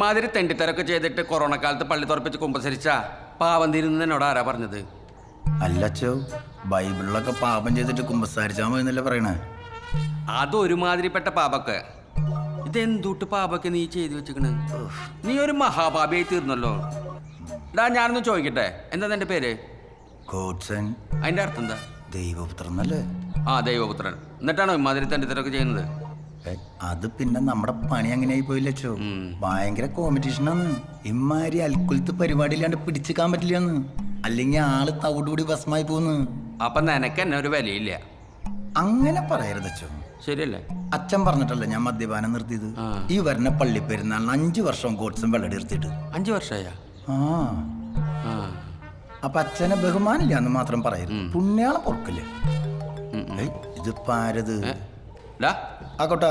ഇമാതിരി തെണ്ടിത്തരൊക്കെ ചെയ്തിട്ട് കൊറോണ കാലത്ത് പള്ളി തുറപ്പിച്ച് കുമ്പസരിച്ച പാവം തീരുന്ന എന്നോട് ആരാ പറഞ്ഞത്? അല്ലച്ചോ, ബൈബിളിലൊക്കെ പാപം ചെയ്തിട്ട് കുമ്പസാരിച്ചാൽ മതി എന്നല്ലേ പറയണേ? അതൊരുമാതിരിപ്പെട്ട പാപൊക്കെ. ഇതെന്തൂട്ട് പാപൊക്കെ നീ ചെയ്തു വെച്ചിക്കണ്? നീ ഒരു മഹാപാപിയായി തീർന്നല്ലോ. ഞാനൊന്ന് ചോദിക്കട്ടെ, എന്താ നിന്റെ പേര്? ഗോഡ്സൺ. അതിന്റെ അർത്ഥം എന്താ? ദൈവപുത്രൻ അല്ലേ? ആ, ദൈവപുത്രൻ. എന്നിട്ടാണോ ഇമാതിരി തെണ്ടിത്തരൊക്കെ ചെയ്യുന്നത്? അത് പിന്നെ നമ്മുടെ പണി അങ്ങനെയായി പോയില്ലച്ചോ. ഭയങ്കര കോമ്പറ്റീഷനാണ്. ഇമ്മാരി അൽക്കുലത്ത് പരിപാടിയില്ലാണ്ട് പിടിച്ചിക്കാൻ പറ്റില്ലാന്ന്. അല്ലെങ്കിൽ ആള് തവിടുകൂടി ഭസ്മായി പോന്ന്. അപ്പൊ നിനക്ക് എന്നെ ഒരു വിലയില്ല. അങ്ങനെ പറയരുതച്ചോ. ശരിയല്ലേ? അച്ഛൻ പറഞ്ഞിട്ടല്ലേ ഞാൻ മദ്യപാനം നിർത്തിയത്. ഈ വരുന്ന പള്ളി പെരുന്നാളിന് 5 വർഷം ഗോഡ്സൺ വെള്ളടി നിർത്തിയിട്ട്. 5 വർഷമായ? ആ. അപ്പൊ അച്ഛനെ ബഹുമാനില്ല എന്ന് മാത്രം പറയരുത്. പുണ്യാളം പൊറക്കില്ലേ. ഇതിപ്പോ ആരത്? ആക്കോട്ടാ.